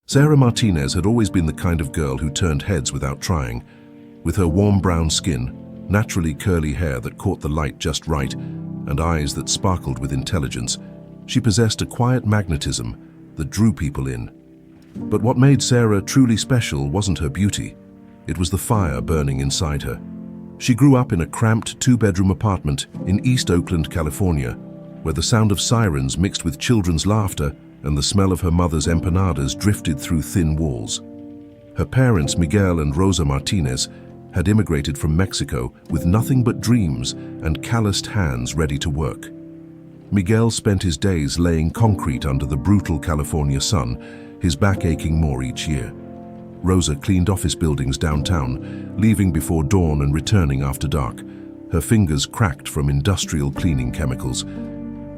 Sarah Martinez had always been the kind of girl who turned heads without trying. With her warm brown skin, naturally curly hair that caught the light just right, and eyes that sparkled with intelligence, she possessed a quiet magnetism that drew people in. But what made Sarah truly special wasn't her beauty. It was the fire burning inside her. She grew up in a cramped two-bedroom apartment in East Oakland, California, where the sound of sirens mixed with children's laughter and the smell of her mother's empanadas drifted through thin walls. Her parents, Miguel and Rosa Martinez, had immigrated from Mexico with nothing but dreams and calloused hands ready to work. Miguel spent his days laying concrete under the brutal California sun, his back aching more each year. Rosa cleaned office buildings downtown, leaving before dawn and returning after dark, her fingers cracked from industrial cleaning chemicals.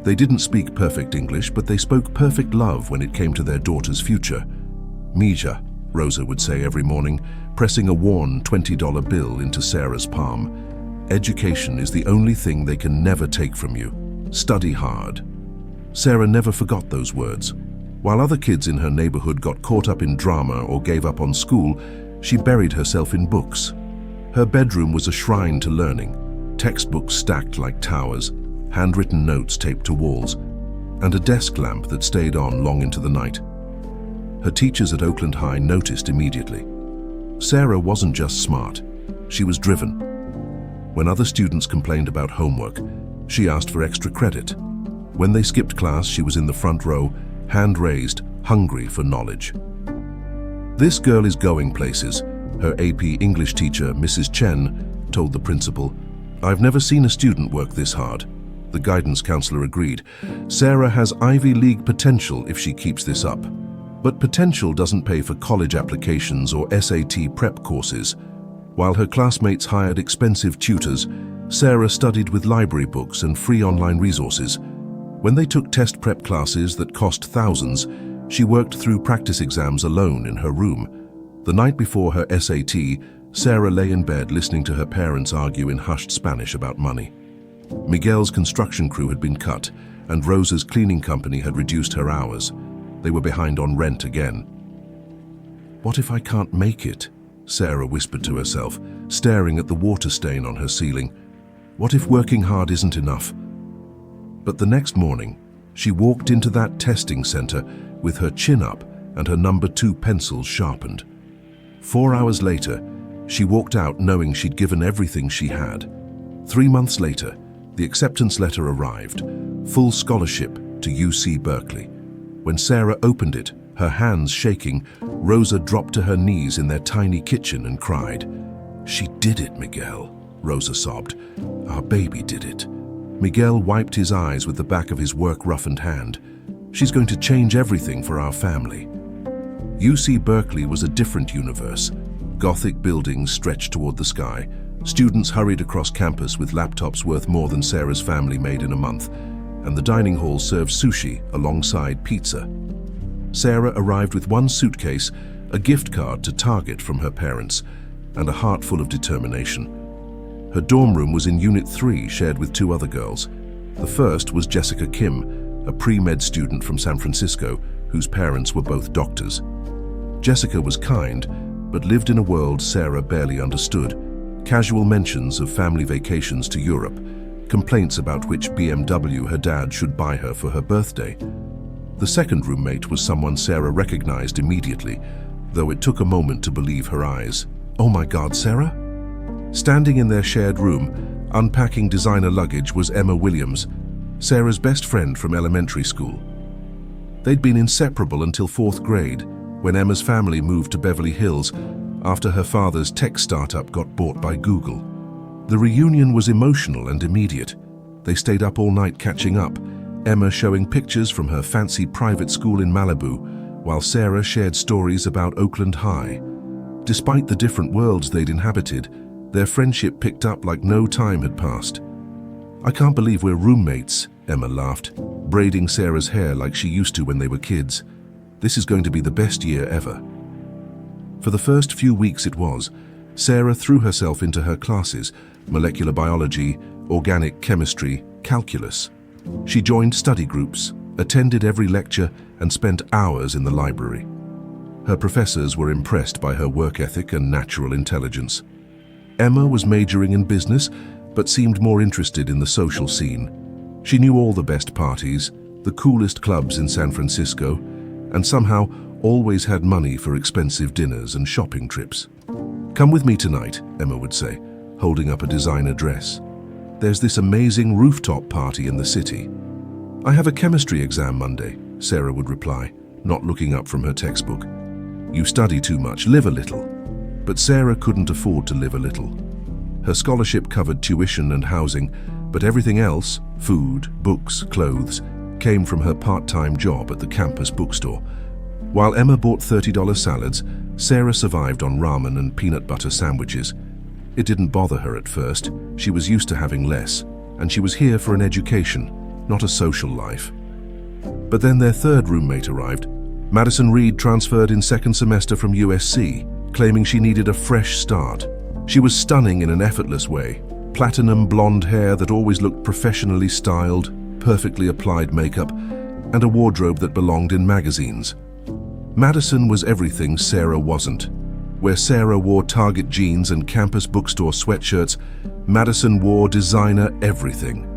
They didn't speak perfect English, but they spoke perfect love when it came to their daughter's future. Mija, Rosa would say every morning, pressing a worn $20 bill into Sarah's palm. Education is the only thing they can never take from you. Study hard. Sarah never forgot those words. While other kids in her neighborhood got caught up in drama or gave up on school, she buried herself in books. Her bedroom was a shrine to learning, textbooks stacked like towers, handwritten notes taped to walls, and a desk lamp that stayed on long into the night. Her teachers at Oakland High noticed immediately. Sarah wasn't just smart, she was driven. When other students complained about homework, she asked for extra credit. When they skipped class, she was in the front row, hand raised, hungry for knowledge. "This girl is going places," her AP English teacher, Mrs. Chen, told the principal. "I've never seen a student work this hard." The guidance counselor agreed. Sarah has Ivy League potential if she keeps this up. But potential doesn't pay for college applications or SAT prep courses. While her classmates hired expensive tutors, Sarah studied with library books and free online resources. When they took test prep classes that cost thousands, she worked through practice exams alone in her room. The night before her SAT, Sarah lay in bed listening to her parents argue in hushed Spanish about money. Miguel's construction crew had been cut, and Rosa's cleaning company had reduced her hours. They were behind on rent again. "What if I can't make it?" Sarah whispered to herself, staring at the water stain on her ceiling. "What if working hard isn't enough?" But the next morning, she walked into that testing center with her chin up and her number 2 pencils sharpened. 4 hours later, she walked out knowing she'd given everything she had. 3 months later, the acceptance letter arrived, full scholarship to UC Berkeley. When Sarah opened it, her hands shaking, Rosa dropped to her knees in their tiny kitchen and cried. "She did it, Miguel," Rosa sobbed. "Our baby did it." Miguel wiped his eyes with the back of his work-roughened hand. "She's going to change everything for our family." UC Berkeley was a different universe. Gothic buildings stretched toward the sky. Students hurried across campus with laptops worth more than Sarah's family made in a month, and the dining hall served sushi alongside pizza. Sarah arrived with one suitcase, a gift card to Target from her parents, and a heart full of determination. Her dorm room was in Unit 3, shared with 2 other girls. The first was Jessica Kim, a pre-med student from San Francisco, whose parents were both doctors. Jessica was kind, but lived in a world Sarah barely understood. Casual mentions of family vacations to Europe, complaints about which BMW her dad should buy her for her birthday. The second roommate was someone Sarah recognized immediately, though it took a moment to believe her eyes. "Oh my God, Sarah?" Standing in their shared room, unpacking designer luggage, was Emma Williams, Sarah's best friend from elementary school. They'd been inseparable until 4th grade, when Emma's family moved to Beverly Hills after her father's tech startup got bought by Google. The reunion was emotional and immediate. They stayed up all night catching up, Emma showing pictures from her fancy private school in Malibu, while Sarah shared stories about Oakland High. Despite the different worlds they'd inhabited, their friendship picked up like no time had passed. "I can't believe we're roommates," Emma laughed, braiding Sarah's hair like she used to when they were kids. "This is going to be the best year ever." For the first few weeks it was. Sarah threw herself into her classes, molecular biology, organic chemistry, calculus. She joined study groups, attended every lecture, and spent hours in the library. Her professors were impressed by her work ethic and natural intelligence. Emma was majoring in business, but seemed more interested in the social scene. She knew all the best parties, the coolest clubs in San Francisco, and somehow always had money for expensive dinners and shopping trips. "Come with me tonight," Emma would say, holding up a designer dress. "There's this amazing rooftop party in the city." "I have a chemistry exam Monday," Sarah would reply, not looking up from her textbook. "You study too much, live a little." But Sarah couldn't afford to live a little. Her scholarship covered tuition and housing, but everything else, food, books, clothes, came from her part-time job at the campus bookstore. While Emma bought $30 salads, Sarah survived on ramen and peanut butter sandwiches. It didn't bother her at first. She was used to having less, and she was here for an education, not a social life. But then their third roommate arrived. Madison Reed transferred in second semester from USC, claiming she needed a fresh start. She was stunning in an effortless way. Platinum blonde hair that always looked professionally styled, perfectly applied makeup, and a wardrobe that belonged in magazines. Madison was everything Sarah wasn't. Where Sarah wore Target jeans and campus bookstore sweatshirts, Madison wore designer everything.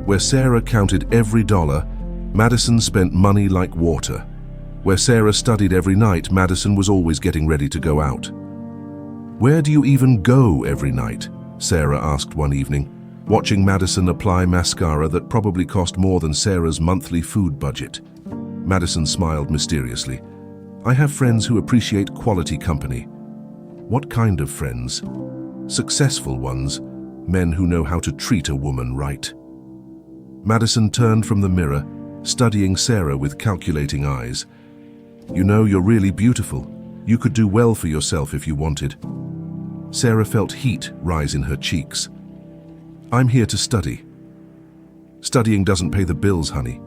Where Sarah counted every dollar, Madison spent money like water. Where Sarah studied every night, Madison was always getting ready to go out. "Where do you even go every night?" Sarah asked one evening, watching Madison apply mascara that probably cost more than Sarah's monthly food budget. Madison smiled mysteriously. "I have friends who appreciate quality company." "What kind of friends?" "Successful ones, men who know how to treat a woman right." Madison turned from the mirror, studying Sarah with calculating eyes. "You know, you're really beautiful. You could do well for yourself if you wanted." Sarah felt heat rise in her cheeks. "I'm here to study." "Studying doesn't pay the bills, honey.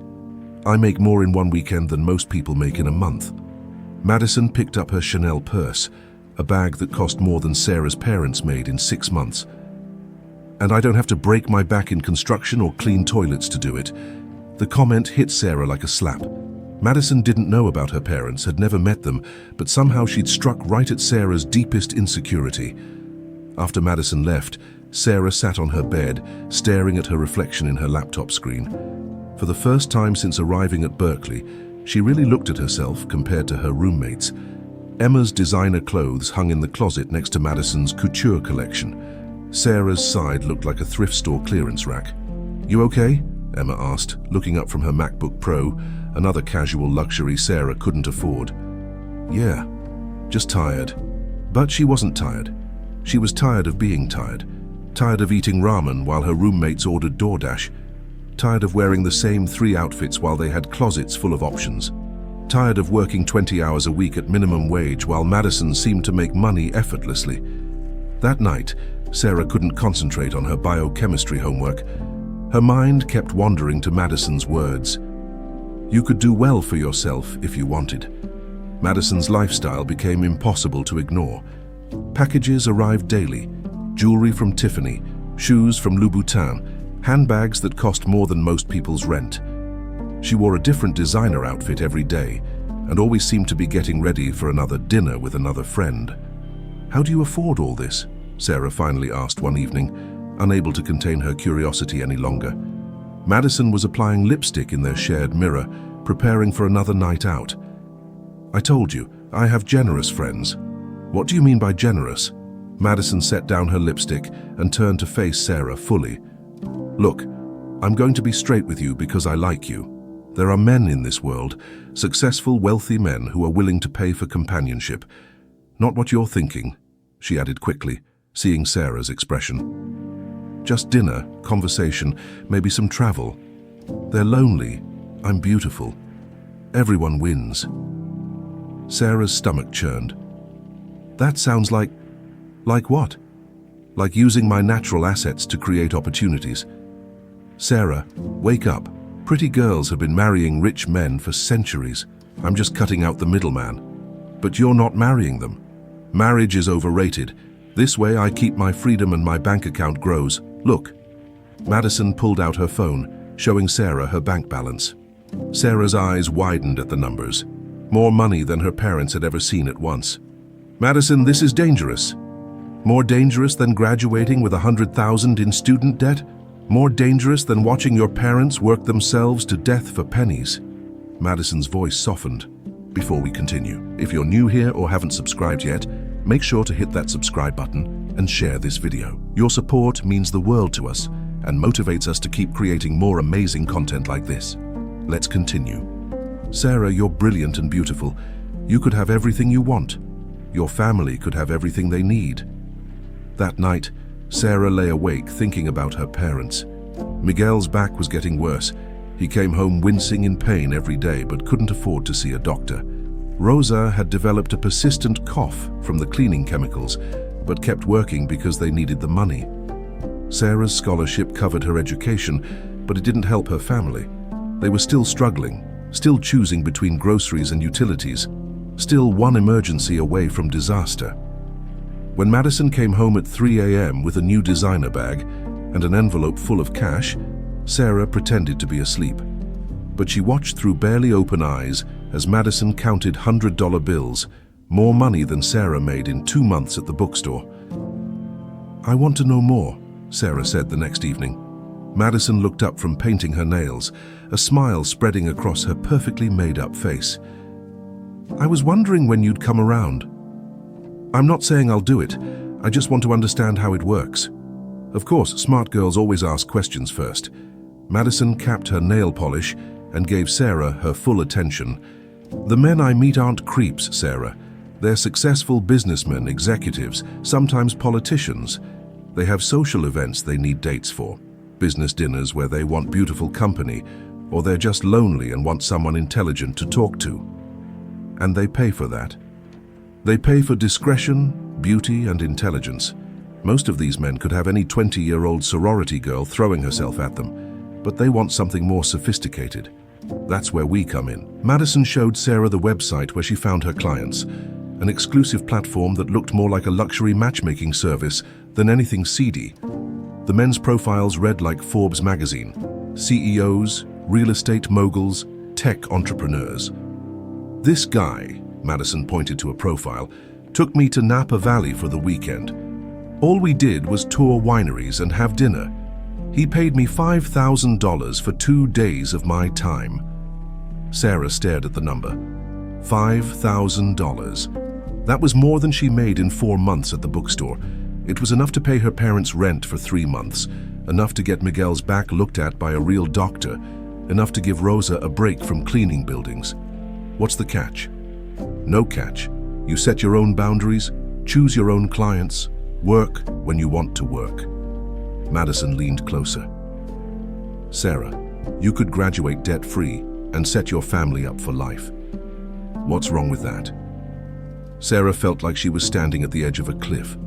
I make more in one weekend than most people make in a month." Madison picked up her Chanel purse, a bag that cost more than Sarah's parents made in 6 months. "And I don't have to break my back in construction or clean toilets to do it." The comment hit Sarah like a slap. Madison didn't know about her parents, had never met them, but somehow she'd struck right at Sarah's deepest insecurity. After Madison left, Sarah sat on her bed, staring at her reflection in her laptop screen. For the first time since arriving at Berkeley, she really looked at herself compared to her roommates. Emma's designer clothes hung in the closet next to Madison's couture collection. Sarah's side looked like a thrift store clearance rack. "You okay?" Emma asked, looking up from her MacBook Pro, another casual luxury Sarah couldn't afford. "Yeah, just tired." But she wasn't tired. She was tired of being tired. Tired of eating ramen while her roommates ordered DoorDash. Tired of wearing the same 3 outfits while they had closets full of options. Tired of working 20 hours a week at minimum wage while Madison seemed to make money effortlessly. That night, Sarah couldn't concentrate on her biochemistry homework. Her mind kept wandering to Madison's words. "You could do well for yourself if you wanted." Madison's lifestyle became impossible to ignore. Packages arrived daily. Jewelry from Tiffany, shoes from Louboutin, handbags that cost more than most people's rent. She wore a different designer outfit every day and always seemed to be getting ready for another dinner with another friend. "How do you afford all this?" Sarah finally asked one evening, unable to contain her curiosity any longer. Madison was applying lipstick in their shared mirror, preparing for another night out. "I told you, I have generous friends." "What do you mean by generous?" Madison set down her lipstick and turned to face Sarah fully. "Look, I'm going to be straight with you because I like you. There are men in this world, successful, wealthy men who are willing to pay for companionship. Not what you're thinking," she added quickly, seeing Sarah's expression. "Just dinner, conversation, maybe some travel. They're lonely. I'm beautiful. Everyone wins." Sarah's stomach churned. "That sounds like what?" "Like using my natural assets to create opportunities." "Sarah, wake up. Pretty girls have been marrying rich men for centuries. I'm just cutting out the middleman." "But you're not marrying them." "Marriage is overrated. This way I keep my freedom and my bank account grows. Look." Madison pulled out her phone, showing Sarah her bank balance. Sarah's eyes widened at the numbers. More money than her parents had ever seen at once. "Madison, this is dangerous. More dangerous than graduating with 100,000 in student debt? More dangerous than watching your parents work themselves to death for pennies." Madison's voice softened. Before we continue, if you're new here or haven't subscribed yet, make sure to hit that subscribe button and share this video. Your support means the world to us and motivates us to keep creating more amazing content like this. Let's continue. "Sarah, you're brilliant and beautiful. You could have everything you want. Your family could have everything they need." That night, Sarah lay awake thinking about her parents. Miguel's back was getting worse. He came home wincing in pain every day but couldn't afford to see a doctor. Rosa had developed a persistent cough from the cleaning chemicals, but kept working because they needed the money. Sarah's scholarship covered her education, but it didn't help her family. They were still struggling, still choosing between groceries and utilities, still one emergency away from disaster. When Madison came home at 3 a.m. with a new designer bag and an envelope full of cash, Sarah pretended to be asleep. But she watched through barely open eyes as Madison counted $100 bills, more money than Sarah made in 2 months at the bookstore. "I want to know more," Sarah said the next evening. Madison looked up from painting her nails, a smile spreading across her perfectly made-up face. "I was wondering when you'd come around. I'm not saying I'll do it, I just want to understand how it works." Of course, smart girls always ask questions first. Madison capped her nail polish and gave Sarah her full attention. "The men I meet aren't creeps, Sarah. They're successful businessmen, executives, sometimes politicians. They have social events they need dates for, business dinners where they want beautiful company, or they're just lonely and want someone intelligent to talk to. And they pay for that. They pay for discretion, beauty, and intelligence. Most of these men could have any 20-year-old sorority girl throwing herself at them, but they want something more sophisticated. That's where we come in." Madison showed Sarah the website where she found her clients, an exclusive platform that looked more like a luxury matchmaking service than anything seedy. The men's profiles read like Forbes magazine: CEOs, real estate moguls, tech entrepreneurs. "This guy," Madison pointed to a profile, "took me to Napa Valley for the weekend. All we did was tour wineries and have dinner. He paid me $5,000 for 2 days of my time." Sarah stared at the number. $5,000. That was more than she made in 4 months at the bookstore. It was enough to pay her parents' rent for 3 months, enough to get Miguel's back looked at by a real doctor, enough to give Rosa a break from cleaning buildings. What's the catch? No catch. You set your own boundaries, choose your own clients, work when you want to work. Madison leaned closer. "Sarah, you could graduate debt-free and set your family up for life. What's wrong with that?" Sarah felt like she was standing at the edge of a cliff.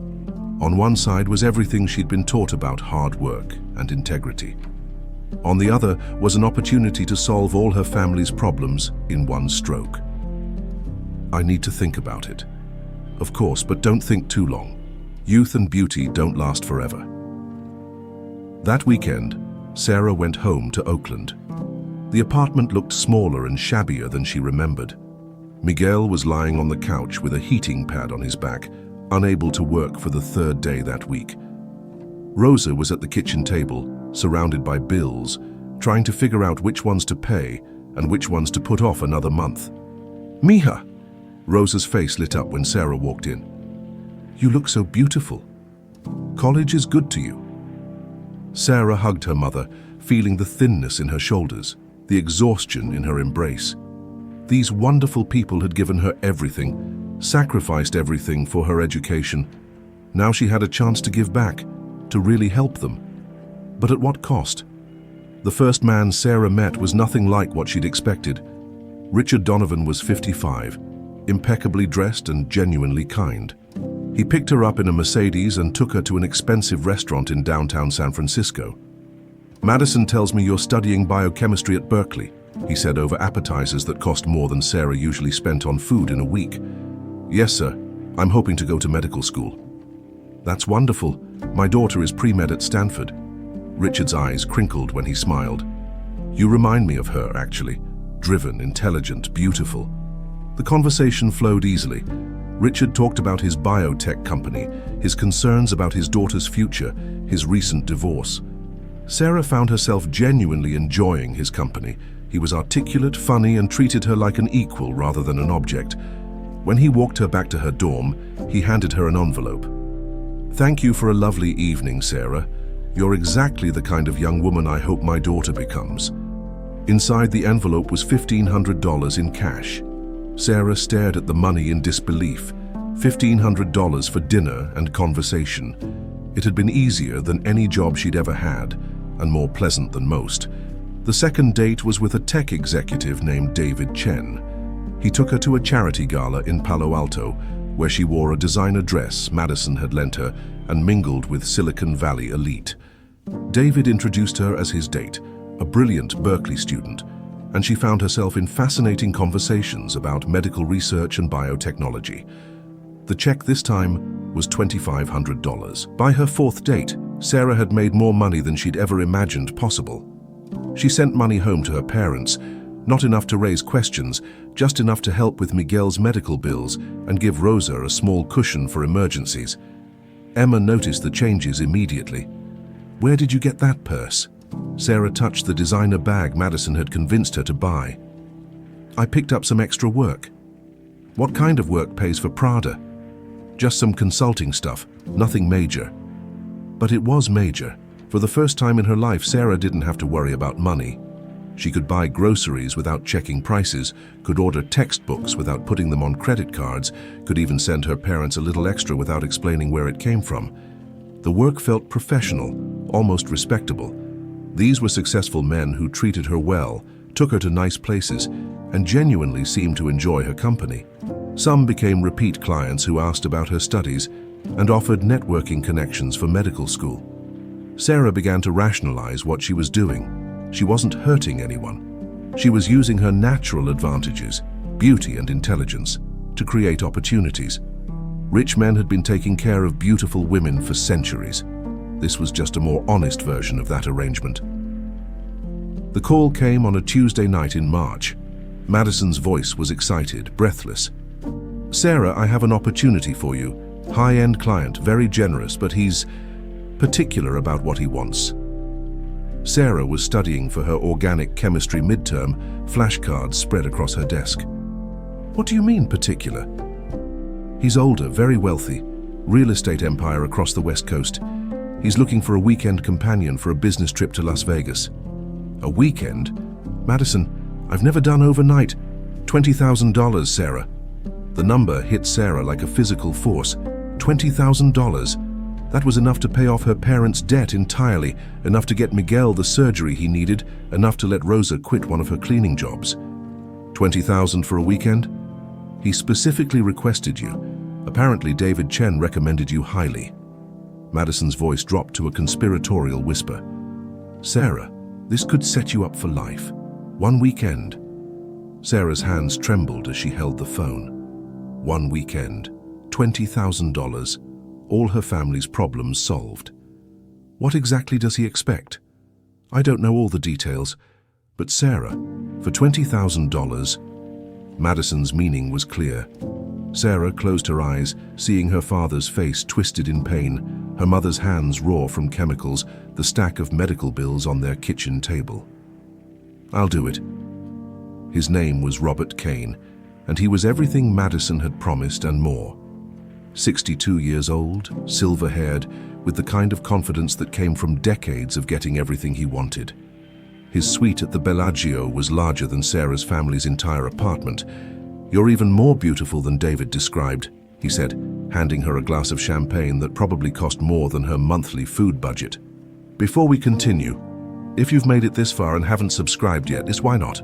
On one side was everything she'd been taught about hard work and integrity. On the other was an opportunity to solve all her family's problems in one stroke. "I need to think about it." "Of course, but don't think too long. Youth and beauty don't last forever." That weekend, Sarah went home to Oakland. The apartment looked smaller and shabbier than she remembered. Miguel was lying on the couch with a heating pad on his back, unable to work for the 3rd day that week. Rosa was at the kitchen table, surrounded by bills, trying to figure out which ones to pay and which ones to put off another month. "Mija!" Rosa's face lit up when Sarah walked in. "You look so beautiful. College is good to you." Sarah hugged her mother, feeling the thinness in her shoulders, the exhaustion in her embrace. These wonderful people had given her everything, sacrificed everything for her education. Now she had a chance to give back, to really help them. But at what cost? The first man Sarah met was nothing like what she'd expected. Richard Donovan was 55, impeccably dressed and genuinely kind. He picked her up in a Mercedes and took her to an expensive restaurant in downtown San Francisco. "Madison tells me you're studying biochemistry at Berkeley," he said over appetizers that cost more than Sarah usually spent on food in a week. "Yes, sir. I'm hoping to go to medical school." "That's wonderful. My daughter is pre-med at Stanford." Richard's eyes crinkled when he smiled. "You remind me of her, actually. Driven, intelligent, beautiful." The conversation flowed easily. Richard talked about his biotech company, his concerns about his daughter's future, his recent divorce. Sarah found herself genuinely enjoying his company. He was articulate, funny, and treated her like an equal rather than an object. When he walked her back to her dorm, he handed her an envelope. "Thank you for a lovely evening, Sarah. You're exactly the kind of young woman I hope my daughter becomes." Inside the envelope was $1,500 in cash. Sarah stared at the money in disbelief. $1,500 for dinner and conversation. It had been easier than any job she'd ever had, and more pleasant than most. The second date was with a tech executive named David Chen. He took her to a charity gala in Palo Alto, where she wore a designer dress Madison had lent her and mingled with Silicon Valley elite. David introduced her as his date, a brilliant Berkeley student, and she found herself in fascinating conversations about medical research and biotechnology. The check this time was $2,500. By her fourth date, Sarah had made more money than she'd ever imagined possible. She sent money home to her parents, not enough to raise questions, just enough to help with Miguel's medical bills and give Rosa a small cushion for emergencies. Emma noticed the changes immediately. "Where did you get that purse?" Sarah touched the designer bag Madison had convinced her to buy. "I picked up some extra work." "What kind of work pays for Prada?" "Just some consulting stuff, nothing major." But it was major. For the first time in her life, Sarah didn't have to worry about money. She could buy groceries without checking prices, could order textbooks without putting them on credit cards, could even send her parents a little extra without explaining where it came from. The work felt professional, almost respectable. These were successful men who treated her well, took her to nice places, and genuinely seemed to enjoy her company. Some became repeat clients who asked about her studies and offered networking connections for medical school. Sarah began to rationalize what she was doing. She wasn't hurting anyone. She was using her natural advantages, beauty and intelligence, to create opportunities. Rich men had been taking care of beautiful women for centuries. This was just a more honest version of that arrangement. The call came on a Tuesday night in March. Madison's voice was excited, breathless. "Sarah, I have an opportunity for you. High-end client, very generous, but he's particular about what he wants." Sarah was studying for her organic chemistry midterm, flashcards spread across her desk. "What do you mean, particular?" "He's older, very wealthy, real estate empire across the West Coast. He's looking for a weekend companion for a business trip to Las Vegas." "A weekend? Madison, I've never done overnight." $20,000, Sarah." The number hit Sarah like a physical force. $20,000. That was enough to pay off her parents' debt entirely, enough to get Miguel the surgery he needed, enough to let Rosa quit one of her cleaning jobs. $20,000 for a weekend? He specifically requested you. Apparently David Chen recommended you highly. Madison's voice dropped to a conspiratorial whisper. "Sarah, this could set you up for life. One weekend." Sarah's hands trembled as she held the phone. One weekend, $20,000, all her family's problems solved. What exactly does he expect? "I don't know all the details, but Sarah, for $20,000, Madison's meaning was clear. Sarah closed her eyes, seeing her father's face twisted in pain, her mother's hands raw from chemicals, the stack of medical bills on their kitchen table. "I'll do it." His name was Robert Kane, and he was everything Madison had promised and more. 62 years old, silver-haired, with the kind of confidence that came from decades of getting everything he wanted. His suite at the Bellagio was larger than Sarah's family's entire apartment. "You're even more beautiful than David described," he said, handing her a glass of champagne that probably cost more than her monthly food budget. "Before we continue, if you've made it this far and haven't subscribed yet, why not?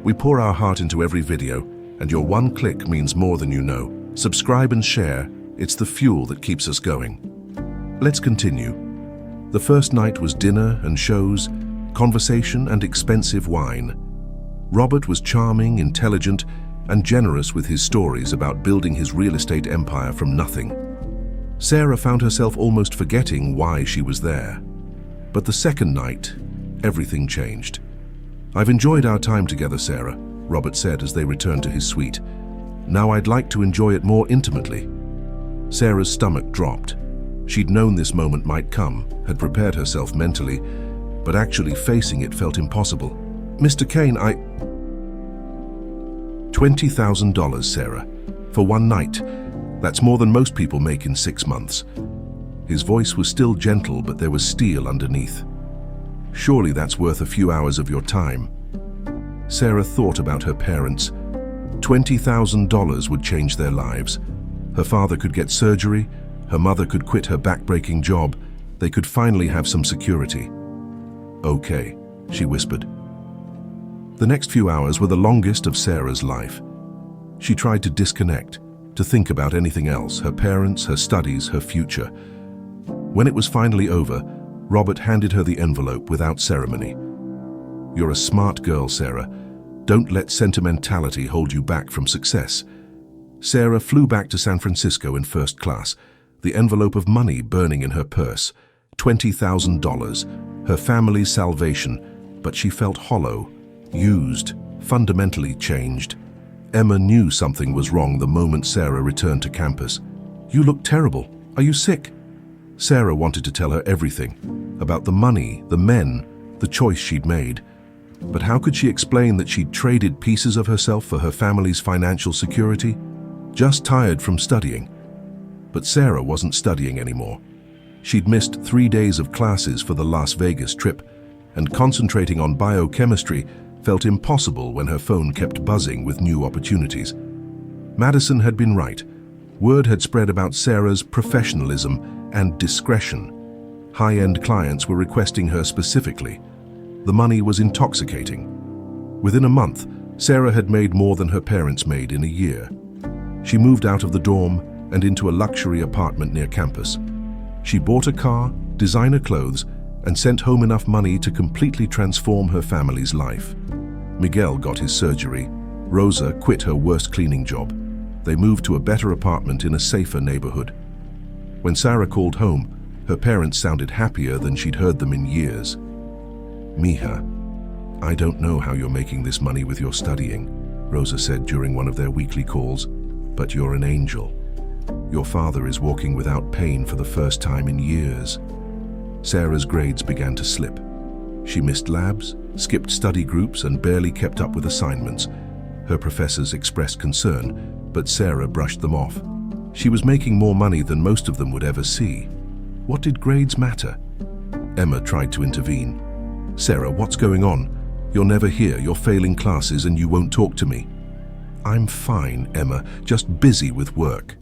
We pour our heart into every video, and your one click means more than you know. Subscribe and share. It's the fuel that keeps us going." Let's continue. The first night was dinner and shows, conversation and expensive wine. Robert was charming, intelligent, and generous with his stories about building his real estate empire from nothing. Sarah found herself almost forgetting why she was there. But the second night, everything changed. "I've enjoyed our time together, Sarah," Robert said as they returned to his suite. Now I'd like to enjoy it more intimately." Sarah's stomach dropped. She'd known this moment might come, had prepared herself mentally, but actually facing it felt impossible. "Mr. Kane, $20,000, Sarah. For one night. That's more than most people make in 6 months." His voice was still gentle, but there was steel underneath. "Surely that's worth a few hours of your time." Sarah thought about her parents. $20,000 would change their lives. Her father could get surgery, her mother could quit her back-breaking job, they could finally have some security. "Okay," she whispered. The next few hours were the longest of Sarah's life. She tried to disconnect, to think about anything else, her parents, her studies, her future. When it was finally over, Robert handed her the envelope without ceremony. "You're a smart girl, Sarah. Don't let sentimentality hold you back from success." Sarah flew back to San Francisco in first class, the envelope of money burning in her purse. $20,000, her family's salvation, but she felt hollow, used, fundamentally changed. Emma knew something was wrong the moment Sarah returned to campus. "You look terrible. Are you sick?" Sarah wanted to tell her everything, about the money, the men, the choice she'd made. But how could she explain that she'd traded pieces of herself for her family's financial security? Just tired from studying. But Sarah wasn't studying anymore. She'd missed 3 days of classes for the Las Vegas trip, and concentrating on biochemistry felt impossible when her phone kept buzzing with new opportunities. Madison had been right. Word had spread about Sarah's professionalism and discretion. High-end clients were requesting her specifically. The money was intoxicating. Within a month, Sarah had made more than her parents made in a year. She moved out of the dorm and into a luxury apartment near campus. She bought a car, designer clothes, and sent home enough money to completely transform her family's life. Miguel got his surgery. Rosa quit her worst cleaning job. They moved to a better apartment in a safer neighborhood. When Sarah called home, her parents sounded happier than she'd heard them in years. "Mija, I don't know how you're making this money with your studying," Rosa said during one of their weekly calls, "but you're an angel. Your father is walking without pain for the first time in years." Sarah's grades began to slip. She missed labs, skipped study groups, and barely kept up with assignments. Her professors expressed concern, but Sarah brushed them off. She was making more money than most of them would ever see. What did grades matter? Emma tried to intervene. "Sarah, what's going on? You're never here, you're failing classes, and you won't talk to me." "I'm fine, Emma, just busy with work."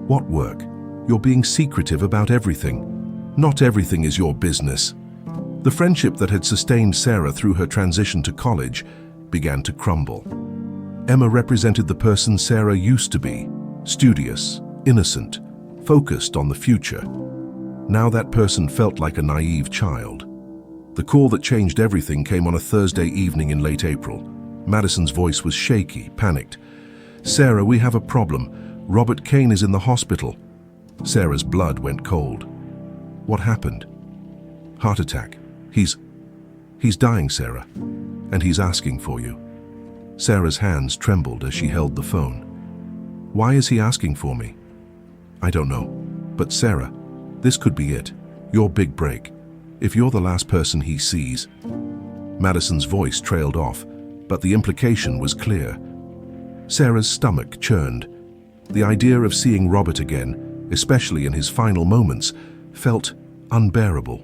"What work? You're being secretive about everything. Not everything is your business." The friendship that had sustained Sarah through her transition to college began to crumble. Emma represented the person Sarah used to be, studious, innocent, focused on the future. Now that person felt like a naive child. The call that changed everything came on a Thursday evening in late April. Madison's voice was shaky, panicked. "Sarah, we have a problem. Robert Kane is in the hospital." Sarah's blood went cold. "What happened?" "Heart attack. He's dying, Sarah, and he's asking for you." Sarah's hands trembled as she held the phone. "Why is he asking for me?" "I don't know. But Sarah, this could be it. Your big break. If you're the last person he sees." Madison's voice trailed off, but the implication was clear. Sarah's stomach churned. The idea of seeing Robert again, especially in his final moments, felt unbearable.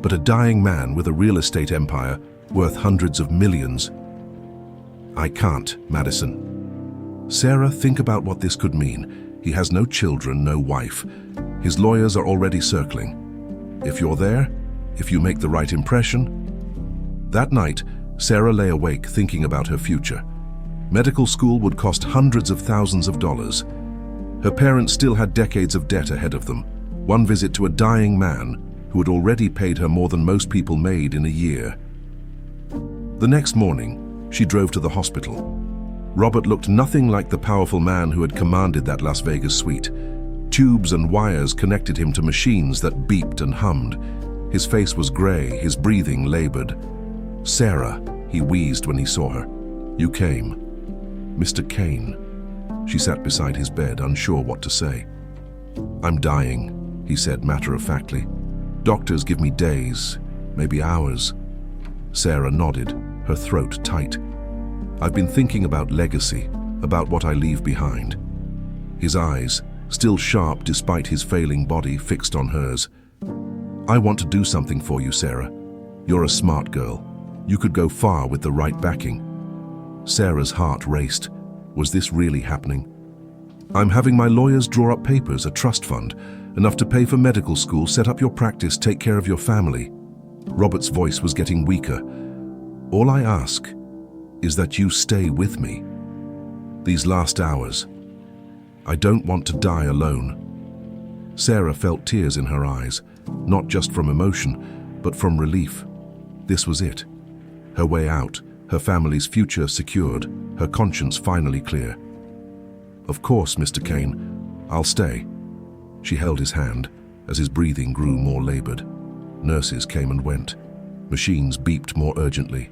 But a dying man with a real estate empire worth hundreds of millions. "I can't, Madison." "Sarah, think about what this could mean. He has no children, no wife. His lawyers are already circling. If you're there, if you make the right impression." That night, Sarah lay awake thinking about her future. Medical school would cost hundreds of thousands of dollars. Her parents still had decades of debt ahead of them. One visit to a dying man who had already paid her more than most people made in a year. The next morning, she drove to the hospital. Robert looked nothing like the powerful man who had commanded that Las Vegas suite. Tubes and wires connected him to machines that beeped and hummed. His face was gray, his breathing labored. "Sarah," he wheezed when he saw her. "You came." "Mr. Kane." She sat beside his bed, unsure what to say. "I'm dying," he said matter-of-factly. "Doctors give me days, maybe hours." Sarah nodded, her throat tight. "I've been thinking about legacy, about what I leave behind." His eyes, still sharp despite his failing body, fixed on hers. "I want to do something for you, Sarah. You're a smart girl. You could go far with the right backing." Sarah's heart raced. Was this really happening? "I'm having my lawyers draw up papers, a trust fund, enough to pay for medical school, set up your practice, take care of your family." Robert's voice was getting weaker. "All I ask is that you stay with me. These last hours. I don't want to die alone." Sarah felt tears in her eyes, not just from emotion, but from relief. This was it. Her way out, her family's future secured, her conscience finally clear. "Of course, Mr. Kane, I'll stay." She held his hand as his breathing grew more labored. Nurses came and went. Machines beeped more urgently.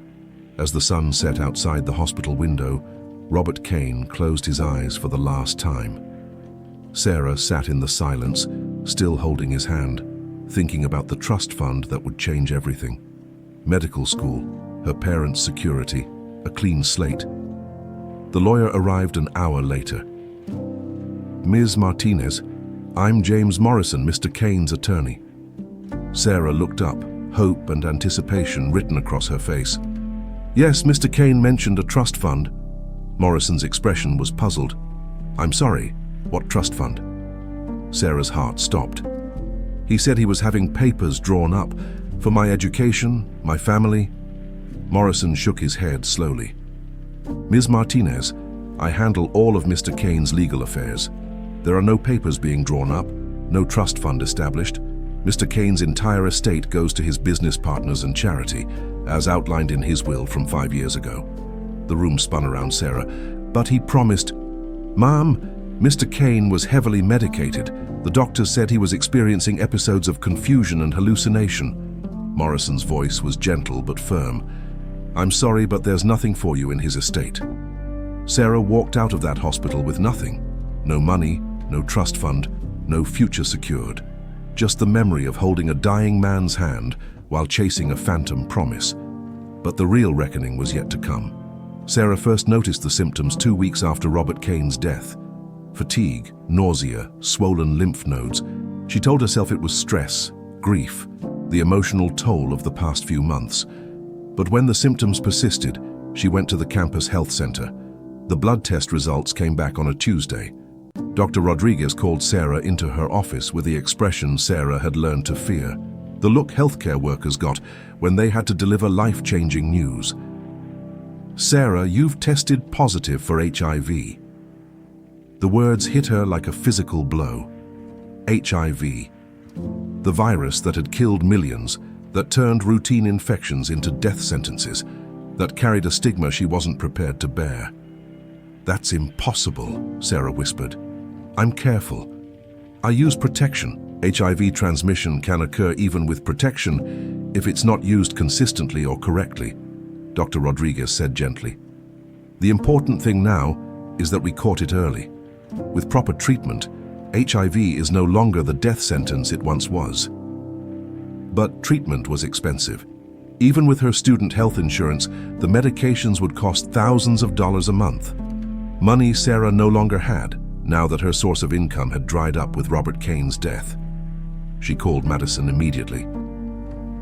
As the sun set outside the hospital window, Robert Kane closed his eyes for the last time. Sarah sat in the silence, still holding his hand, thinking about the trust fund that would change everything. Medical school, her parents' security, a clean slate. The lawyer arrived an hour later. "Ms. Martinez, I'm James Morrison, Mr. Kane's attorney." Sarah looked up, hope and anticipation written across her face. "Yes, Mr. Kane mentioned a trust fund." Morrison's expression was puzzled. "I'm sorry, what trust fund?" Sarah's heart stopped. "He said he was having papers drawn up for my education, my family." Morrison shook his head slowly. "Ms. Martinez, I handle all of Mr. Kane's legal affairs. There are no papers being drawn up, no trust fund established. Mr. Kane's entire estate goes to his business partners and charity, as outlined in his will from 5 years ago." The room spun around Sarah. "But he promised—" "Ma'am, Mr. Kane was heavily medicated. The doctors said he was experiencing episodes of confusion and hallucination." Morrison's voice was gentle but firm. "I'm sorry, but there's nothing for you in his estate." Sarah walked out of that hospital with nothing. No money, no trust fund, no future secured. Just the memory of holding a dying man's hand while chasing a phantom promise. But the real reckoning was yet to come. Sarah first noticed the symptoms 2 weeks after Robert Kane's death. Fatigue, nausea, swollen lymph nodes. She told herself it was stress, grief, the emotional toll of the past few months. But when the symptoms persisted, she went to the campus health center. The blood test results came back on a Tuesday. Dr. Rodriguez called Sarah into her office with the expression Sarah had learned to fear. The look healthcare workers got when they had to deliver life-changing news. "Sarah, you've tested positive for HIV." The words hit her like a physical blow. HIV. The virus that had killed millions, that turned routine infections into death sentences, that carried a stigma she wasn't prepared to bear. "That's impossible," Sarah whispered. "I'm careful. I use protection. HIV transmission can occur even with protection if it's not used consistently or correctly," Dr. Rodriguez said gently. "The important thing now is that we caught it early. With proper treatment, HIV is no longer the death sentence it once was." But treatment was expensive. Even with her student health insurance, the medications would cost thousands of dollars a month. Money Sarah no longer had, now that her source of income had dried up with Robert Kane's death. She called Madison immediately.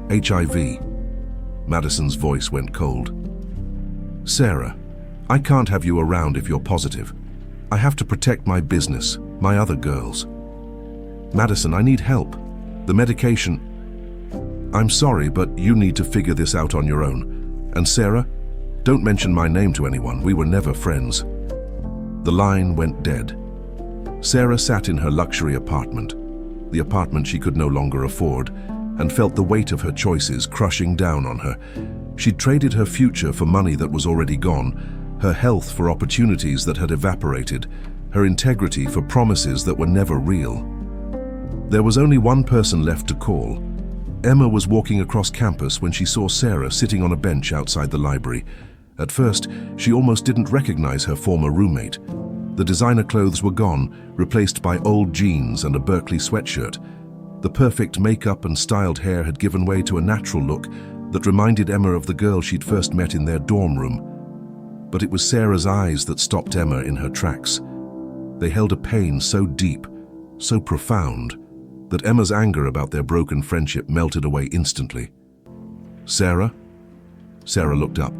"HIV." Madison's voice went cold. "Sarah, I can't have you around if you're positive. I have to protect my business, my other girls." "Madison, I need help. The medication—" "I'm sorry, but you need to figure this out on your own. And Sarah, don't mention my name to anyone. We were never friends." The line went dead. Sarah sat in her luxury apartment, the apartment she could no longer afford, and felt the weight of her choices crushing down on her. She'd traded her future for money that was already gone, her health for opportunities that had evaporated, her integrity for promises that were never real. There was only one person left to call. Emma was walking across campus when she saw Sarah sitting on a bench outside the library. At first, she almost didn't recognize her former roommate. The designer clothes were gone, replaced by old jeans and a Berkeley sweatshirt. The perfect makeup and styled hair had given way to a natural look that reminded Emma of the girl she'd first met in their dorm room. But it was Sarah's eyes that stopped Emma in her tracks. They held a pain so deep, so profound, that Emma's anger about their broken friendship melted away instantly. "Sarah?" Sarah looked up,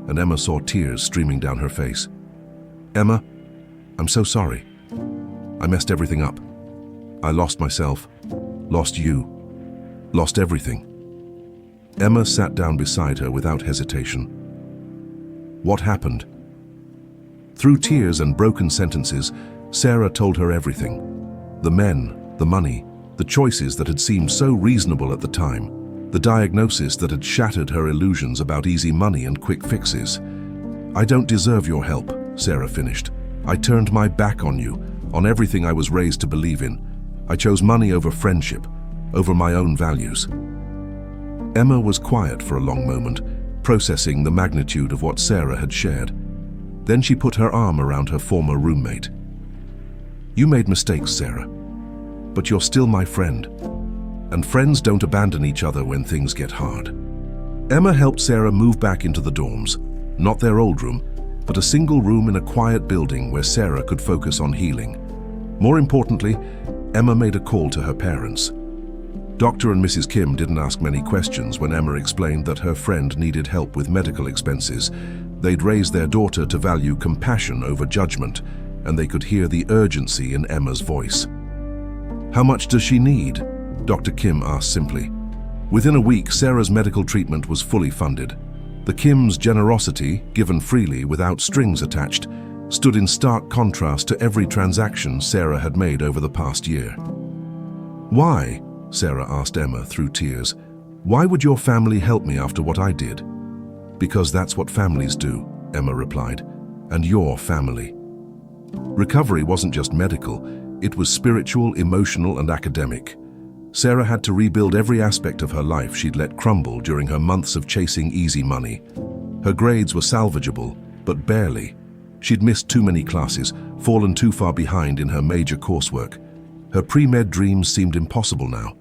and Emma saw tears streaming down her face. "Emma, I'm so sorry. I messed everything up. I lost myself, lost you, lost everything." Emma sat down beside her without hesitation. What happened? Through tears and broken sentences, Sarah told her everything. The men, the money, the choices that had seemed so reasonable at the time, the diagnosis that had shattered her illusions about easy money and quick fixes. "I don't deserve your help," Sarah finished. "I turned my back on you, on everything I was raised to believe in. I chose money over friendship, over my own values." Emma was quiet for a long moment, processing the magnitude of what Sarah had shared. Then she put her arm around her former roommate. "You made mistakes, Sarah, but you're still my friend. And friends don't abandon each other when things get hard." Emma helped Sarah move back into the dorms, not their old room, but a single room in a quiet building where Sarah could focus on healing. More importantly, Emma made a call to her parents. Dr. and Mrs. Kim didn't ask many questions when Emma explained that her friend needed help with medical expenses. They'd raised their daughter to value compassion over judgment, and they could hear the urgency in Emma's voice. "How much does she need?" Dr. Kim asked simply. Within a week, Sarah's medical treatment was fully funded. The Kims' generosity, given freely without strings attached, stood in stark contrast to every transaction Sarah had made over the past year. "Why?" Sarah asked Emma through tears. "Why would your family help me after what I did?" "Because that's what families do," Emma replied, "and your family." Recovery wasn't just medical, it was spiritual, emotional, and academic. Sarah had to rebuild every aspect of her life she'd let crumble during her months of chasing easy money. Her grades were salvageable, but barely. She'd missed too many classes, fallen too far behind in her major coursework. Her pre-med dreams seemed impossible now.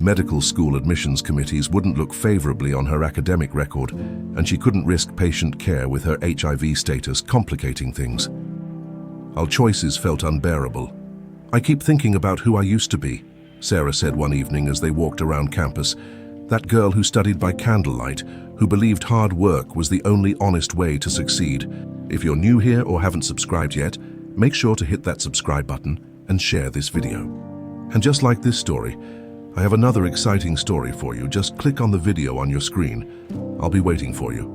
Medical school admissions committees wouldn't look favorably on her academic record, and she couldn't risk patient care with her HIV status complicating things. Our choices felt unbearable. "I keep thinking about who I used to be," Sarah said one evening as they walked around campus. "That girl who studied by candlelight, who believed hard work was the only honest way to succeed." If you're new here or haven't subscribed yet, make sure to hit that subscribe button and share this video. And just like this story, I have another exciting story for you. Just click on the video on your screen. I'll be waiting for you.